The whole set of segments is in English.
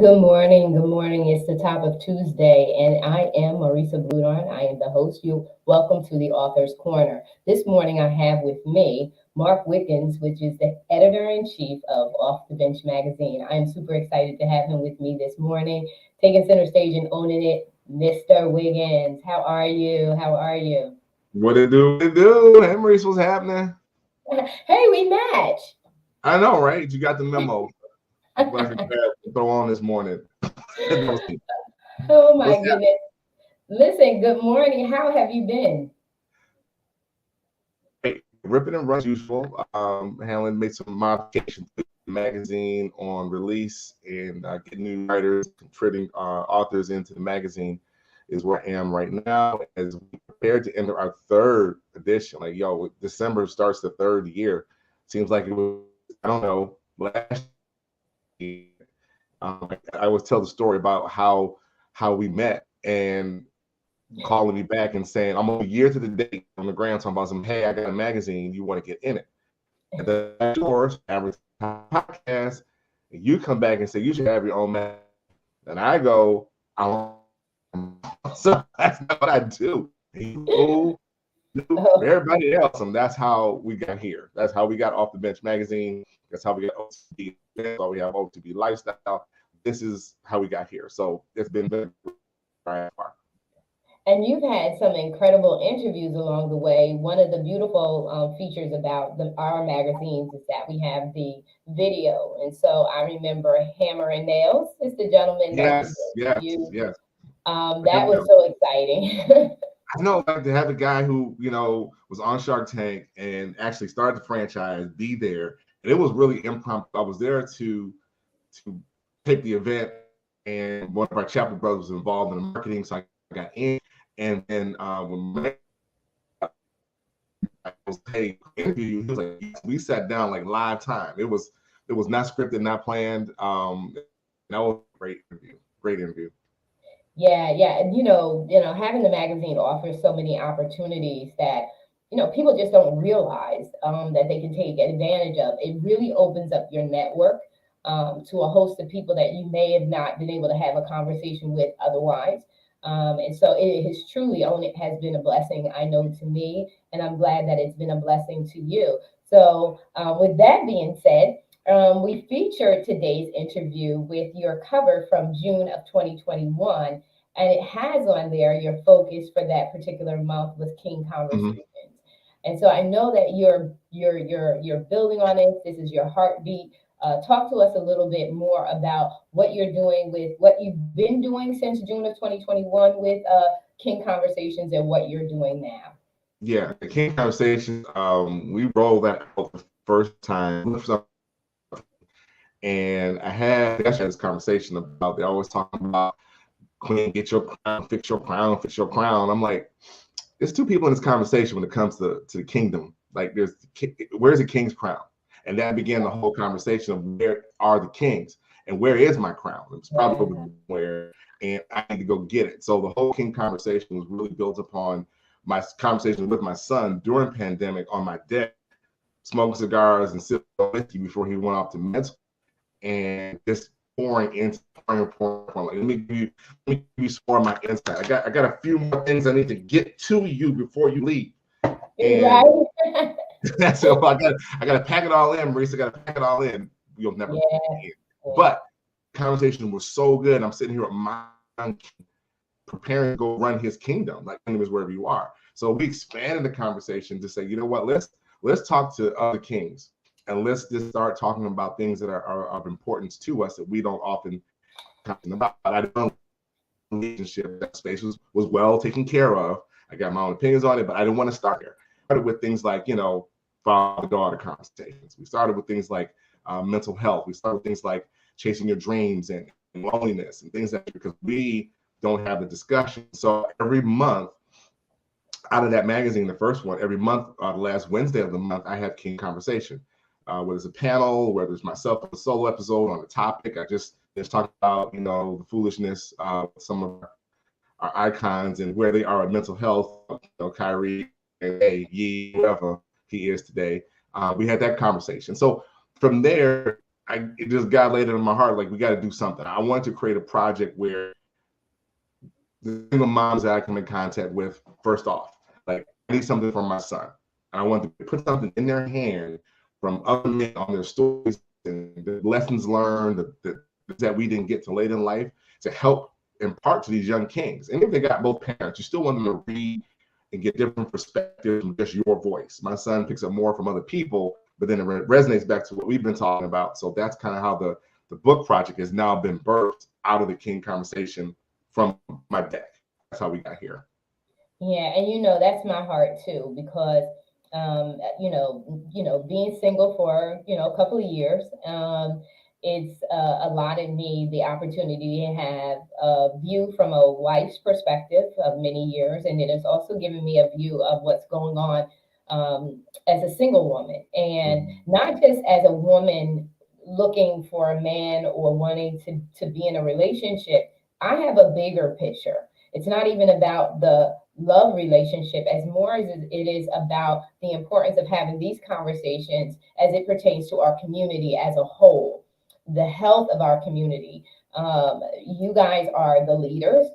Good morning. Good morning. It's the top of Tuesday, and I am Marissa Bloedoorn. I am the host. You welcome to the Author's Corner. This morning, I have with me Mark Wiggins, which is the editor in chief of Off the Bench magazine. I am super excited to have him with me this morning, taking center stage and owning it. Mr. Wiggins, how are you? How are you? What it do? What it do? Hey, Marissa, what's happening? Hey, we match. I know, right? You got the memo. What I could throw on this morning. Oh my What's goodness. Listen, good morning. How have you been? happening? Ripping and running as usual. Handling made some modifications to the magazine on release and getting new writers, contributing authors into the magazine is where I am right now as we prepare to enter our third edition. Like, December starts the third year. Seems like it was, I don't know, last year. I always tell the story about how we met and calling me back and saying, I'm a year to the date on the ground talking about some, hey, I got a magazine, you want to get in it. And then yours, average podcast, and you come back and say, you should have your own magazine. And I go, I so that's not what I do. You do for everybody else. And that's how we got here. That's how we got Off the Bench magazine. That's how we got OTB. That's how we have OTB lifestyle. This is how we got here. So it's been very far. And you've had some incredible interviews along the way. One of the beautiful features about our magazines is that we have the video. And so I remember Hammer and Nails is the gentleman that Yes, yes, you. yes. That was so exciting. I know, like to have a guy who was on Shark Tank and actually started the franchise, be there, and it was really impromptu. I was there to tape the event, and one of our chapter brothers was involved in the marketing, so I got in. And then when I was, hey, interview you, he was like, yes. We sat down like live time. It was not scripted, not planned. That was a great interview. Great interview. Yeah, yeah. And having the magazine offers so many opportunities that, people just don't realize that they can take advantage of. It really opens up your network to a host of people that you may have not been able to have a conversation with otherwise. And so it has truly only has been a blessing, I know, to me, and I'm glad that it's been a blessing to you. So, with that being said, we featured today's interview with your cover from June of 2021, and it has on there your focus for that particular month was King Mm-hmm. Conversations. And so I know that you're building on it. This is your heartbeat. Talk to us a little bit more about what you're doing with what you've been doing since June of 2021 with King Conversations and what you're doing now. Yeah, the King Conversations, we rolled that out the first time. And I had this conversation about, they always talking about, Queen, get your crown, fix your crown, fix your crown. I'm like, there's two people in this conversation when it comes to the kingdom. Like, where's the king's crown? And that began the whole conversation of where are the kings and where is my crown? It was probably Right. over where, and I need to go get it. So the whole king conversation was really built upon my conversation with my son during pandemic on my deck, smoking cigars and sipping whiskey before he went off to med school, and just pouring. Like, let me give you some more of my insight. I got a few more things I need to get to you before you leave. And Right. so I gotta pack it all in, Marissa. I gotta pack it all in. You'll never Yeah. get it. But conversation was so good. I'm sitting here with my preparing to go run his kingdom, like kingdom is wherever you are. So we expanded the conversation to say, you know what, let's talk to other kings and let's just start talking about things that are of importance to us that we don't often talk about. I don't relationship, that space was well taken care of. I got my own opinions on it, but I didn't want to start there. I started with things like, father-daughter conversations. We started with things like mental health. We started with things like chasing your dreams and loneliness and things like that, because we don't have the discussion. So every month out of that magazine, the first one, every month, the last Wednesday of the month, I have King Conversation. Whether it's a panel, whether it's myself, a solo episode on a topic, I just talk about, the foolishness of some of our icons and where they are in mental health, Kyrie, Ye, whoever he is today. We had that conversation. So from there, it just God laid it in my heart, like, we got to do something. I wanted to create a project where the single moms that I come in contact with, first off, like, I need something for my son. And I want to put something in their hand from other men on their stories and the lessons learned that we didn't get to late in life, to help impart to these young kings. And if they got both parents, you still want them to read and get different perspectives from just your voice. My son picks up more from other people, but then it resonates back to what we've been talking about. So that's kind of how the book project has now been birthed out of the King conversation from my deck. That's how we got here. Yeah, and that's my heart too, because being single for a couple of years, it's allotted me the opportunity to have a view from a wife's perspective of many years, and it has also given me a view of what's going on as a single woman, and not just as a woman looking for a man or wanting to be in a relationship. I have a bigger picture. It's not even about the love relationship as more as it is about the importance of having these conversations as it pertains to our community as a whole, the health of our community. You guys are the leaders,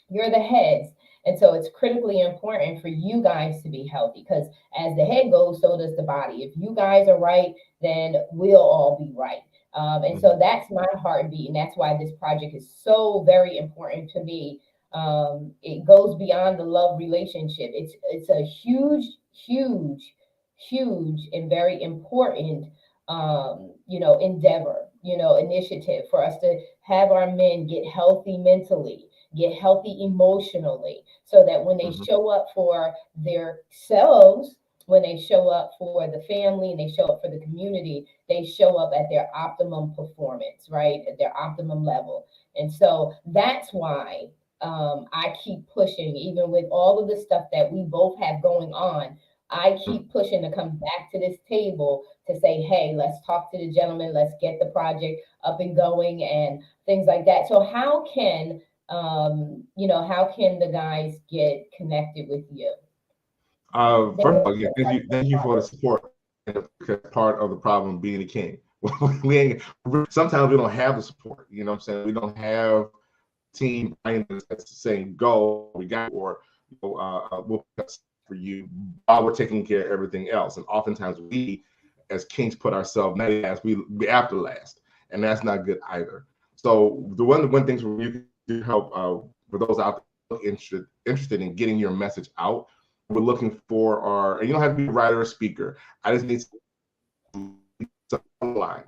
you're the heads. And so it's critically important for you guys to be healthy, because as the head goes, so does the body. If you guys are right, then we'll all be right. And so that's my heartbeat. And that's why this project is so very important to me. It goes beyond the love relationship. It's a huge, huge, huge, and very important, endeavor, initiative for us to have our men get healthy mentally, get healthy emotionally, so that when they show up for their selves, when they show up for the family and they show up for the community, they show up at their optimum performance, right? At their optimum level. And so that's why I keep pushing, even with all of the stuff that we both have going on. I keep pushing to come back to this table to say, hey, let's talk to the gentleman, let's get the project up and going and things like that. So how can the guys get connected with you? First of all, yeah, thank you for the support. Because part of the problem being a king, we ain't. Sometimes we don't have the support. You know what I'm saying? We don't have team that's saying go, we got, or we'll for you while we're taking care of everything else. And oftentimes we, as kings, put ourselves not last, we after last, and that's not good either. So the one things where you can help for those out there interested in getting your message out, we're looking for and you don't have to be a writer or speaker. I just need some line,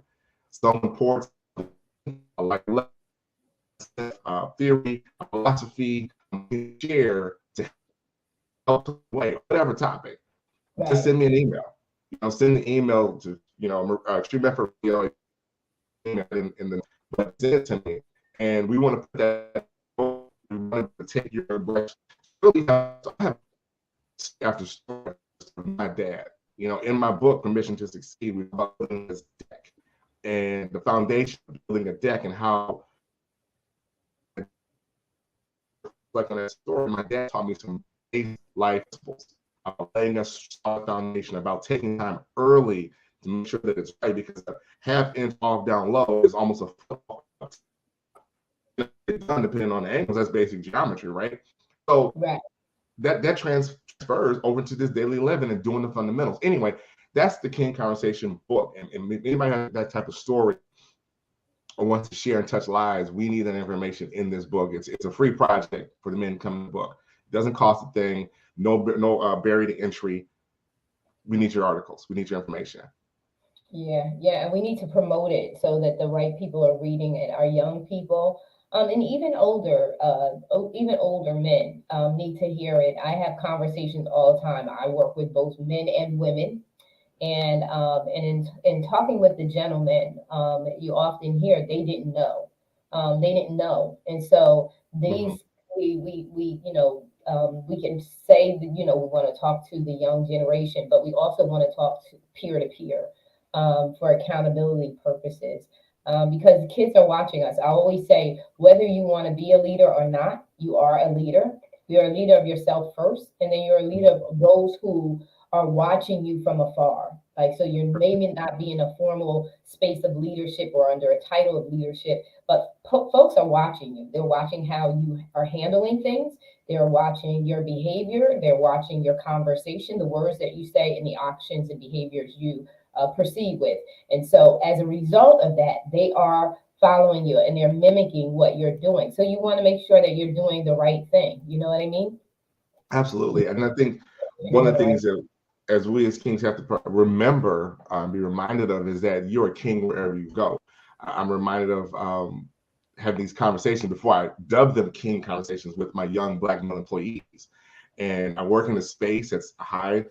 some important, like theory, philosophy, share to help away whatever topic. Right. Just send me an email. Send an email to Extreme Effort, in the, but send it to me, and we want to put that. We want to take your brush. Really, after story of my dad, in my book Permission to Succeed, we talk about building this deck and the foundation of building a deck, and how, like on that story, my dad taught me some basic life principles about laying a solid foundation, about taking time early to make sure that it's right, because half inch off down low is almost a football. It's done depending on the angles. That's basic geometry, right? So right. that transfers over to this daily living and doing the fundamentals. Anyway, that's the King Conversation book. And anybody has that type of story or wants to share and touch lives, we need that information in this book. It's a free project for the men coming to the book. It doesn't cost a thing. No barrier to entry. We need your articles. We need your information. Yeah, and we need to promote it so that the right people are reading it. Our young people, and even older men need to hear it. I have conversations all the time. I work with both men and women, and in talking with the gentlemen, you often hear they didn't know, and so these we can say that we want to talk to the young generation, but we also want to talk to peer to peer for accountability purposes. Because the kids are watching us. I always say, whether you want to be a leader or not, you are a leader. You're a leader of yourself first, and then you're a leader of those who are watching you from afar. Like, so you're maybe not be in a formal space of leadership or under a title of leadership, but folks are watching you. They're watching how you are handling things. They're watching your behavior. They're watching your conversation, the words that you say, and the actions and behaviors you proceed with. And so, as a result of that, they are following you and they're mimicking what you're doing. So, you want to make sure that you're doing the right thing. You know what I mean? Absolutely. And I think You're one doing of the the right. things that as we as kings have to remember, be reminded of is that you're a king wherever you go. I'm reminded of having these conversations before I dubbed them king conversations with my young black male employees. And I work in a space that's high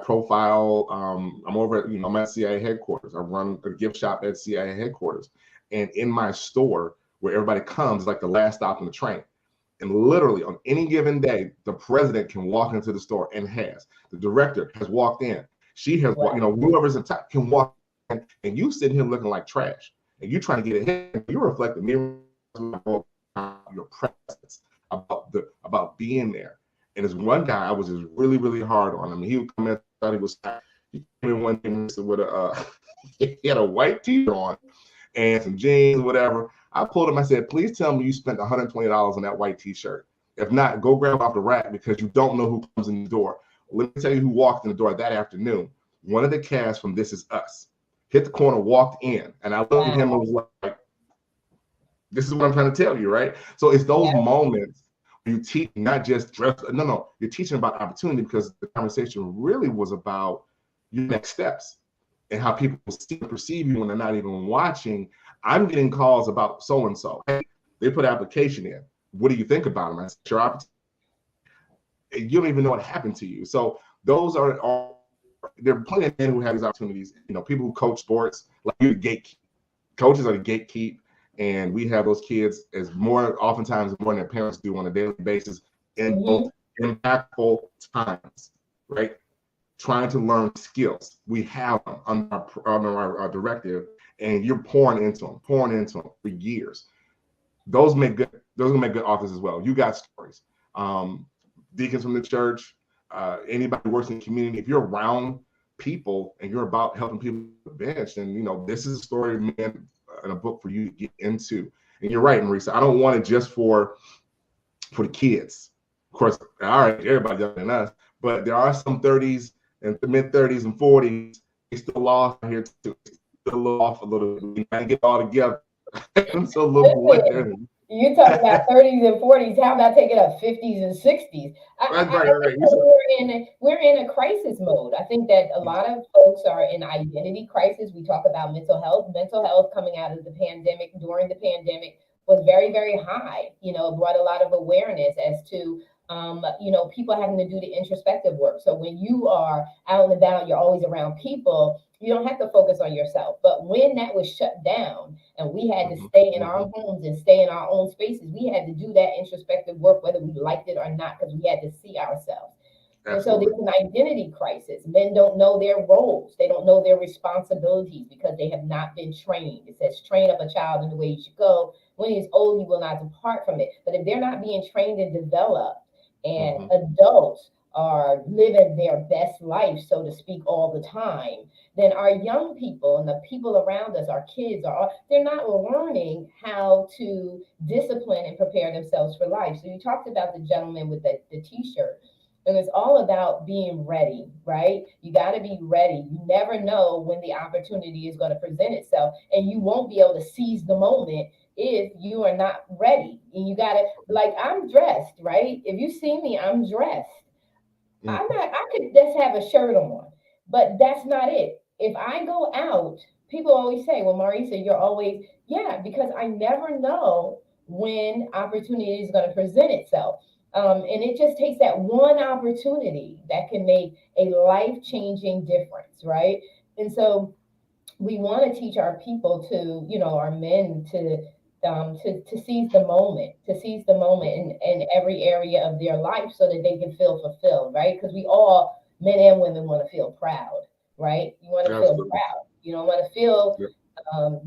profile. I'm over at, I'm at CIA headquarters. I run a gift shop at CIA headquarters. And in my store where everybody comes, like the last stop on the train. And literally on any given day, the president can walk into the store and has. The director has walked in. She has, Wow. whoever's in top can walk in, and you sitting here looking like trash. And you trying to get ahead. You reflect the mirror your presence about being there. And there's one guy I was just really, really hard on him. He would come in, thought he was fat. He came in one day with a he had a white t-shirt on and some jeans, whatever. I pulled him. I said, please tell me you spent $120 on that white t-shirt. If not, go grab it off the rack because you don't know who comes in the door. Let me tell you who walked in the door that afternoon. One of the cast from This Is Us hit the corner, walked in, and I looked at him and was like, this is what I'm trying to tell you, right? So it's those moments you teach, not just dress. No, you're teaching about opportunity because the conversation really was about your next steps and how people see and perceive you when they're not even watching. I'm getting calls about so-and-so. Hey, they put an application in. What do you think about them? I said, your opportunity. You don't even know what happened to you. So those are all, there are plenty of men who have these opportunities. People who coach sports, like you, gatekeep. Coaches are the gatekeep. And we have those kids as oftentimes more than their parents do on a daily basis in both impactful times, right? Trying to learn skills. We have them under our directive, and you're pouring into them for years. Those make good authors as well. You got stories. Deacons from the church, anybody who works in the community, if you're around people and you're about helping people advance, then this is a story of men in a book for you to get into. And you're right, Marissa. I don't want it just for the kids. Of course, all right, everybody younger than us, but there are some 30s and mid 30s and 40s. They still off here too. Still off a little bit. We gotta get all together. So a little later. You talk about 30s and 40s. How about taking up 50s and 60s? I think we're in a crisis mode. I think that a lot of folks are in identity crisis. We talk about mental health. Mental health coming out of the pandemic, during the pandemic, was very, very high. It brought a lot of awareness as to people having to do the introspective work. So when you are out and about, you're always around people, you don't have to focus on yourself. But when that was shut down and we had to stay in our homes and stay in our own spaces, we had to do that introspective work, whether we liked it or not, because we had to see ourselves. Absolutely. And so there's an identity crisis. Men don't know their roles. They don't know their responsibilities because they have not been trained. It says, train up a child in the way he should go. When he's old, he will not depart from it. But if they're not being trained and developed, and adults are living their best life, so to speak, all the time, then our young people and the people around us, our kids, they're not learning how to discipline and prepare themselves for life. So you talked about the gentleman with the t-shirt. And it's all about being ready, right? You got to be ready. You never know when the opportunity is going to present itself, and you won't be able to seize the moment if you are not ready. And you got to, like, I'm dressed, right? If you see me, I'm dressed. I could just have a shirt on, but that's not it. If I go out, people always say, well, Marissa, you're always, yeah, because I never know when opportunity is going to present itself. And it just takes that one opportunity that can make a life-changing difference, right? And so we want to teach our people to, our men to seize the moment, in every area of their life so that they can feel fulfilled, right? Because we all, men and women, want to feel proud, right? You want to feel proud. You don't want to feel,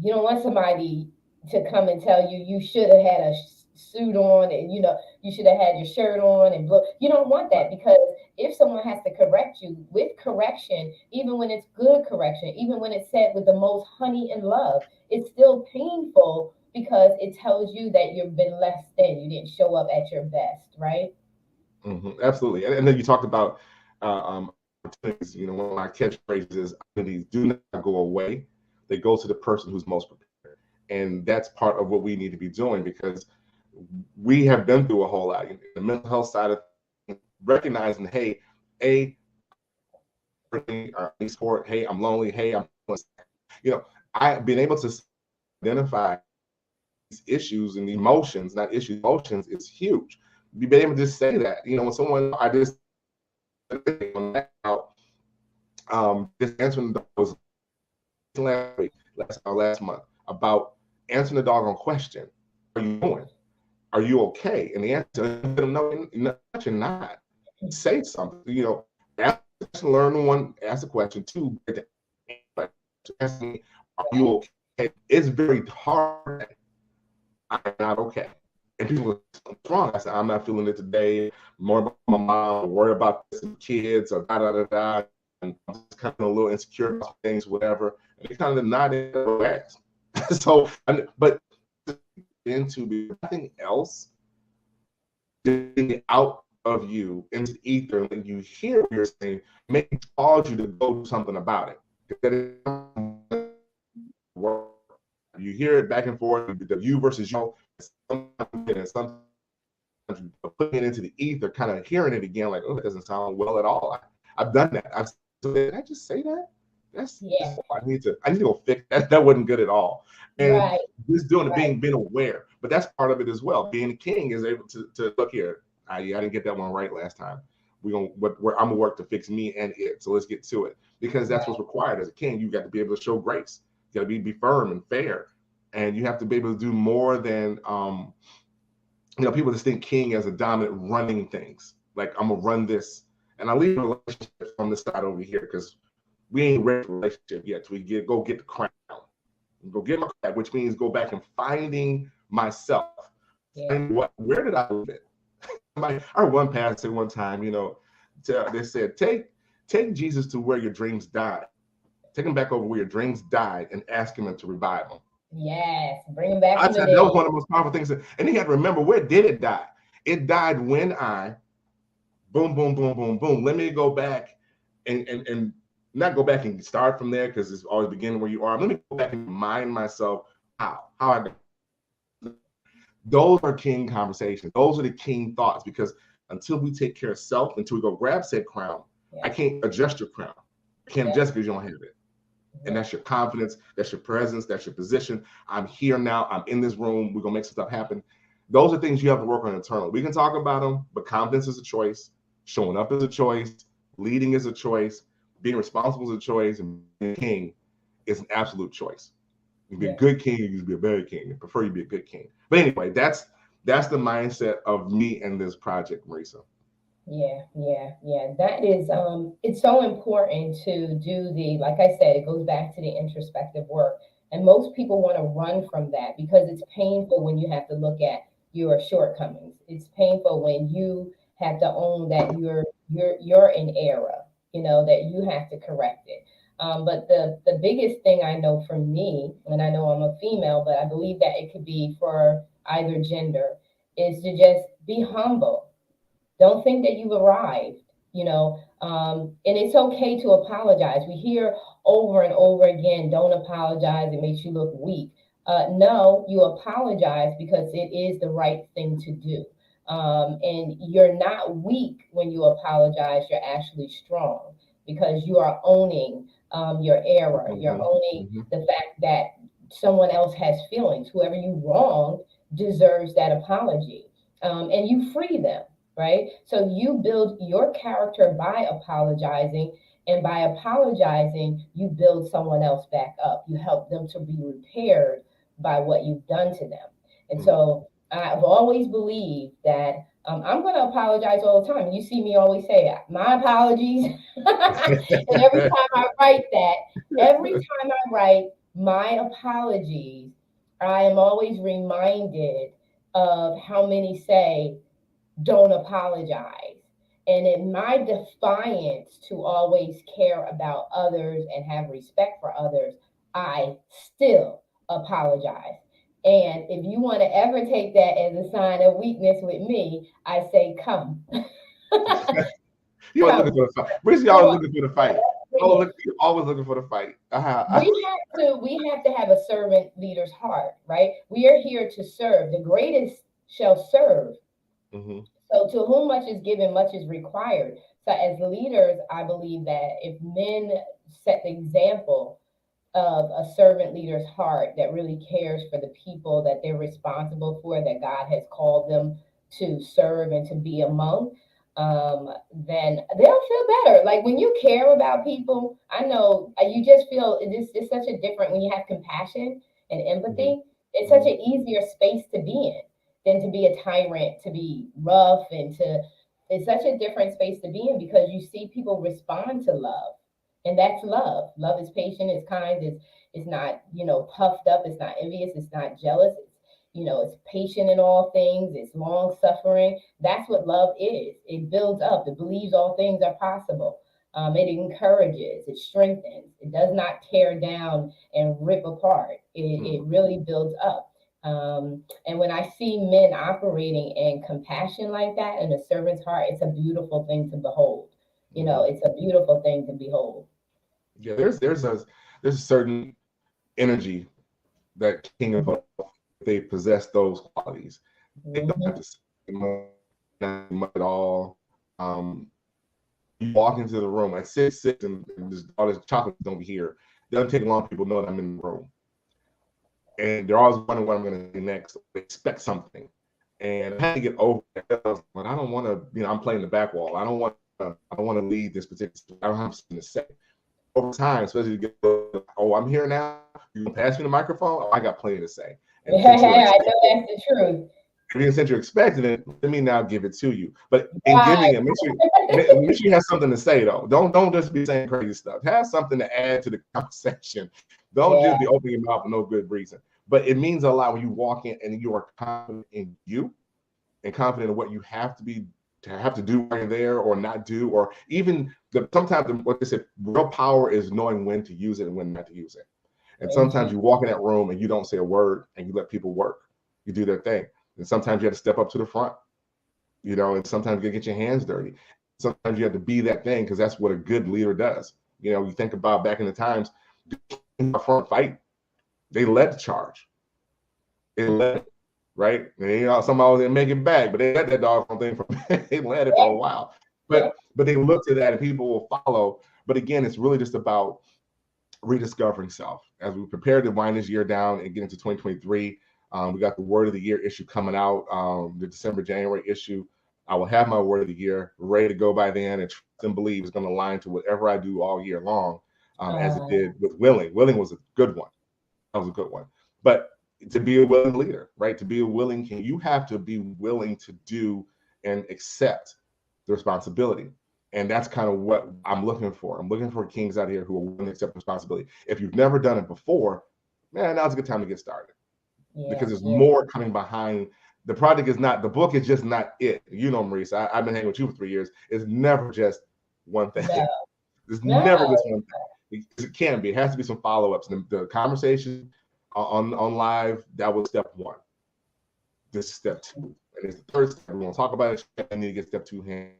you don't want somebody to come and tell you you should have had a suit on and you should have had your shirt on and you don't want that, because if someone has to correct you with correction, even when it's good correction, even when it's said with the most honey and love, it's still painful because it tells you that you've been less than, you didn't show up at your best, right? Absolutely. And then you talked about opportunities. You know, one of my catchphrases is opportunities do not go away. They go to the person who's most prepared. And that's part of what we need to be doing, because we have been through a whole lot. In the mental health side of things, recognizing, hey, A, support, hey, I'm lonely, hey, you know, I been able to identify these issues and emotions, not issues, emotions is huge. Be able to just say that, you know, when someone, I just out, just answering those last week, last month, about answering the doggone question, are you doing? Are you okay? And the answer, no, you're not. Say something, you know, learn one, ask a question, two, ask me, are you okay? It's very hard. I'm not okay. And people are, what's wrong? I said, I'm not feeling it today. More about my mom, worry about some kids, or da da da da. And I'm just kind of a little insecure about things, whatever. And they kind of nod and relax. So, but into nothing else, getting out of you into the ether, and you hear what you're saying, may cause you to go do something about it. You hear it back and forth, the you versus you. Sometimes putting it into the ether, kind of hearing it again, like, oh, it doesn't sound well at all. I've done that. Did I just say that? That's I need to go fix that. That wasn't good at all. And just doing it, being aware. But that's part of it as well. Being a king is able to look here. I didn't get that one right last time. I'm gonna work to fix me and it. So let's get to it, because that's what's required as a king. You got to be able to show grace. You got to be firm and fair, and you have to be able to do more than you know. People just think king as a dominant running things. Like, I'm gonna run this, and I leave relationships on this side over here, because we ain't ready for relationship yet. We go get the crown, go get my crown, which means go back and finding myself. And where did I live it? Our one pastor one time, you know, they said, take Jesus to where your dreams died. Take him back over where your dreams died and ask him to revive them. Yes, bring him back. I said that was one of the most powerful things. And he had to remember, where did it die? It died when I boom, boom, boom, boom, boom. Let me go back and not go back and start from there, because it's always beginning where you are. Let me go back and remind myself how I got. Those are king conversations. Those are the king thoughts, because until we take care of self, until we go grab said crown, I can't adjust your crown. I can't adjust because you don't have it. And that's your confidence, that's your presence, that's your position. I'm here now. I'm in this room. We're going to make some stuff happen. Those are things you have to work on internally. We can talk about them, but confidence is a choice. Showing up is a choice. Leading is a choice. Being responsible is a choice. And being a king is an absolute choice. You can be a good king, you can be a bad king. I prefer you be a good king. But anyway, that's the mindset of me and this project, Marissa. Yeah. That is, it's so important to do like I said, it goes back to the introspective work. And most people want to run from that because it's painful when you have to look at your shortcomings. It's painful when you have to own that you're in error, you know, that you have to correct it. But the biggest thing I know for me, and I know I'm a female, but I believe that it could be for either gender, is to just be humble. Don't think that you've arrived, you know, and it's okay to apologize. We hear over and over again, don't apologize, it makes you look weak. No, you apologize because it is the right thing to do. And you're not weak when you apologize, you're actually strong because you are owning your error. You're owning the fact that someone else has feelings. Whoever you wronged deserves that apology. And you free them, right? So you build your character by apologizing. And by apologizing, you build someone else back up. You help them to be repaired by what you've done to them. And so I've always believed that I'm going to apologize all the time. You see me always say, my apologies. And every time I write that, every time I write my apologies, I am always reminded of how many say, don't apologize. And in my defiance to always care about others and have respect for others, I still apologize. And if you want to ever take that as a sign of weakness with me, I say, come, You always looking come, for the fight. Marissa, you come always on, looking for the fight. bring it. You always looking for the fight. We have to have a servant leader's heart, right? We are here to serve. The greatest shall serve. Mhm. So to whom much is given, much is required. So as leaders, I believe that if men set the example of a servant leader's heart that really cares for the people that they're responsible for, that God has called them to serve and to be among, then they'll feel better. Like when you care about people, I know you just feel it's such a different when you have compassion and Mhm. empathy. It's such Mhm. an easier space to be in than to be a tyrant, to be rough, and to it's such a different space to be in because you see people respond to love, and that's love. Love is patient, it's kind, it's not puffed up, it's not envious, it's not jealous. It's patient in all things, it's long suffering. That's what love is. It builds up, it believes all things are possible. It encourages, it strengthens, it does not tear down and rip apart. It Mhm. really builds up. And when I see men operating in compassion like that in a servant's heart, it's a beautiful thing to behold. Mhm. It's a beautiful thing to behold. Yeah, there's a certain energy that King of they possess those qualities. They don't have Hmm. to say much, not much at all. Um, you walk into the room at 6 and just all this chocolate don't be here. It doesn't take long. People know that I'm in the room, and they're always wondering what I'm going to say next. They expect something, and I had to get over it. But I don't want to. I'm playing the back wall. I don't want. I don't want to lead this particular. I don't have something to say. Over time, especially to get, oh, I'm here now. You can pass me the microphone. Oh, I got plenty to say. And since you're I know expecting, that's the truth. since you're expecting it, let me now give it to you. But in Right. giving it, make sure you have something to say though. Don't just be saying crazy stuff. Have something to add to the conversation. Don't Yeah. just be opening your mouth for no good reason. But it means a lot when you walk in and you are confident in you and confident in what you have to do while you're there or not do, or even sometimes what they said, real power is knowing when to use it and when not to use it. And In sometimes Jesus. you walk in that room and you don't say a word and you let people work. You do their thing. And sometimes you have to step up to the front, and sometimes you get your hands dirty. Sometimes you have to be that thing because that's what a good leader does. You think about back in the times, in the front fight, they led the charge. They led it, right? And somehow they make it back, but they let that doggone thing from they led it for a Yeah. while. Yeah. But they look to that and people will follow. But again, it's really just about rediscovering self. As we prepare to wind this year down and get into 2023, we got the Word of the Year issue coming out, the January issue. I will have my Word of the Year ready to go by then, and trust and believe is going to align to whatever I do all year long, as it Uh, did with Willing. Willing was a good one. That was a good one. But to be a willing leader, right? To be a willing king, you have to be willing to do and accept the responsibility. And that's kind of what I'm looking for. I'm looking for kings out here who are willing to accept responsibility. If you've never done it before, man, now's a good time to get started because yeah. there's Yeah. more coming behind. The project is not, the book is just not it. Marisa, I've been hanging with you for 3 years. It's never just one thing. No. There's No. never just one thing. It can be. It has to be some follow-ups. The conversation on live, that was step one. This is step two. And it's the third step. We want to talk about it. I need to get step two handled.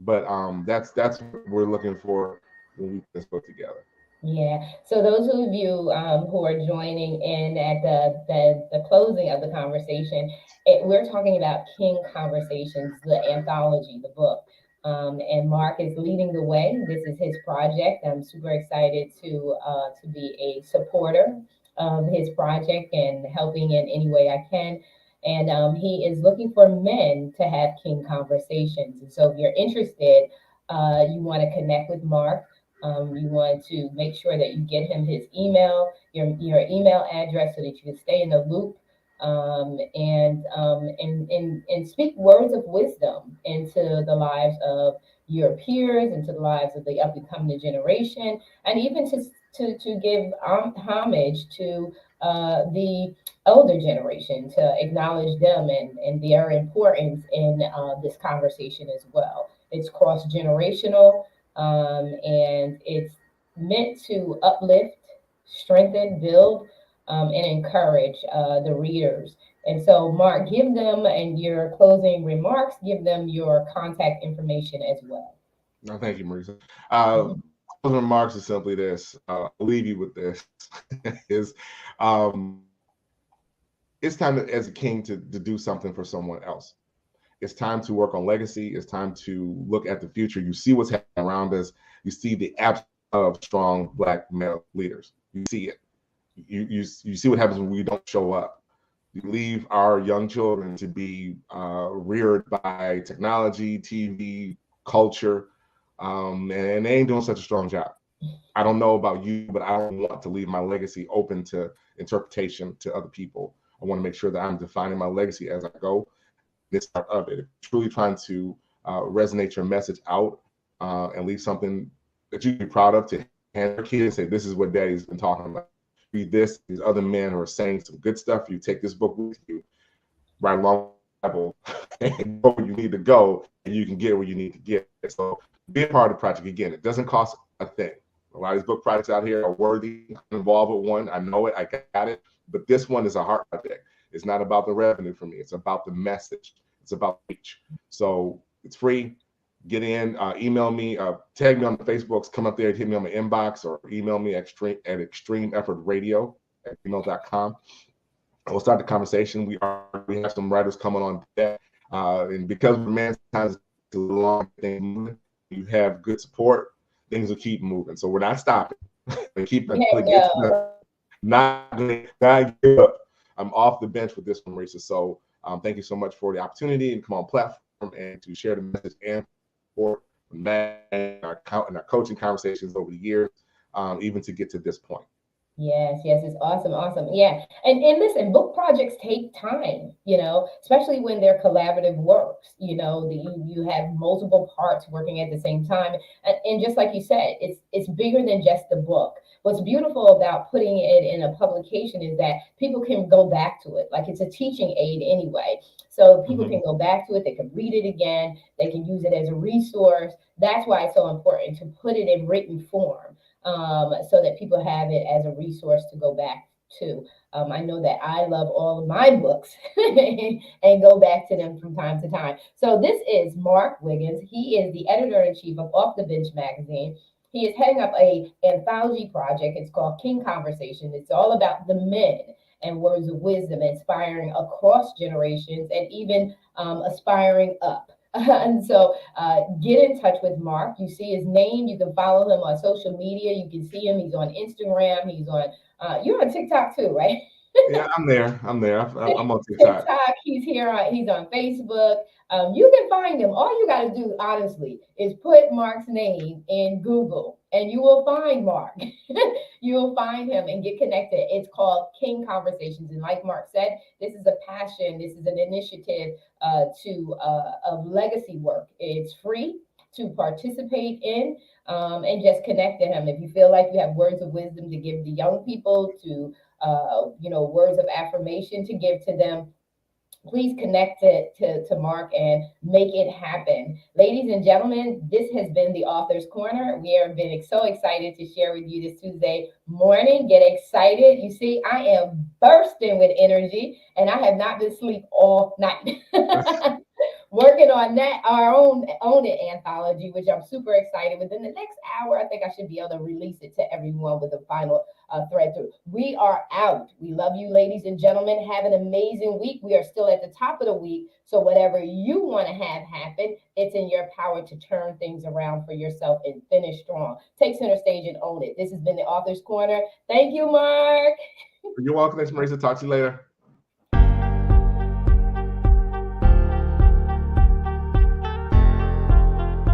But that's what we're looking for when we put this book together. Yeah. So those of you who are joining in at the closing of the conversation, we're talking about King Conversations, the anthology, the book. And Mark is leading the way. This is his project. I'm super excited to be a supporter of his project and helping in any way I can. And he is looking for men to have King Conversations. And so if you're interested, you want to connect with Mark. You want to make sure that you get him his email, your email address, so that you can stay in the loop, and speak words of wisdom into the lives of your peers, into the lives of the up and coming generation, and even to give homage to the older generation, to acknowledge them and their importance in this conversation as well. It's cross-generational, and it's meant to uplift, strengthen, build, and encourage the readers. And so, Mark, give them, and your closing remarks, give them your contact information as well. No, thank you, Marissa. Uh, Closing remarks is simply this. I'll leave you with this: is um, it's time to, as a king to do something for someone else. It's time to work on legacy. It's time to look at the future. You see what's happening around us. You see the absence of strong Black male leaders. You see it. You see what happens when we don't show up. You leave our young children to be reared by technology, TV, culture, and they ain't doing such a strong job. I don't know about you, but I don't want to leave my legacy open to interpretation to other people. I want to make sure that I'm defining my legacy as I go. This part of it, truly trying to resonate your message out and leave something that you can be proud of to hand your kids and say, this is what daddy's been talking about. Read this, these other men who are saying some good stuff. You take this book with you, write along the Bible, and go where you need to go, and you can get where you need to get. So be a part of the project. Again, it doesn't cost a thing. A lot of these book projects out here are worthy. I'm involved with one. I know it. I got it. But this one is a heart project. It's not about the revenue for me. It's about the message. It's about reach. So it's free. Get in, email me, tag me on the Facebooks, come up there, hit me on my inbox, or email me at extremeeffortradio@gmail.com. We'll start the conversation. We have some writers coming on deck. And because man's time is a long thing, you have good support, things will keep moving. So we're not stopping. We keep not give up. I'm off the bench with this one, Marissa. So thank you so much for the opportunity and come on platform and to share the message and support and our coaching conversations over the years, even to get to this point. Yes, yes, it's awesome, awesome. Yeah. And listen, book projects take time, especially when they're collaborative works, you have multiple parts working at the same time. And just like you said, it's bigger than just the book. What's beautiful about putting it in a publication is that people can go back to it. Like, it's a teaching aid anyway. So people can go back to it, they can read it again, they can use it as a resource. That's why it's so important to put it in written form. So that people have it as a resource to go back to. I know that I love all of my books and go back to them from time to time. So this is Mark Wiggins. He is the editor-in-chief of Off the Bench magazine. He is heading up a anthology project. It's called King Conversation. It's all about the men and words of wisdom, inspiring across generations and even aspiring up. And so get in touch with Mark. You see his name. You can follow him on social media. You can see him. He's on Instagram. He's on, you're on TikTok too, right? Yeah, I'm there. I'm on TikTok. He's here. He's on Facebook. You can find him. All you got to do, honestly, is put Mark's name in Google, and you will find Mark. You will find him and get connected. It's called King Conversations, and like Mark said, this is a passion. This is an initiative of legacy work. It's free to participate in, and just connect to him. If you feel like you have words of wisdom to give the young people, to words of affirmation to give to them, please connect to Mark and make it happen. Ladies and gentlemen, this has been the Author's Corner. We have been so excited to share with you this Tuesday morning. Get excited. You see, I am bursting with energy, and I have not been asleep all night. Working on that, our own Own It anthology, which I'm super excited. Within the next hour, I think I should be able to release it to everyone with a final thread through. We are out. We love you, ladies and gentlemen. Have an amazing week. We are still at the top of the week. So whatever you want to have happen, it's in your power to turn things around for yourself and finish strong. Take center stage and own it. This has been the Author's Corner. Thank you, Mark. You're welcome. Thanks, Marissa. Talk to you later.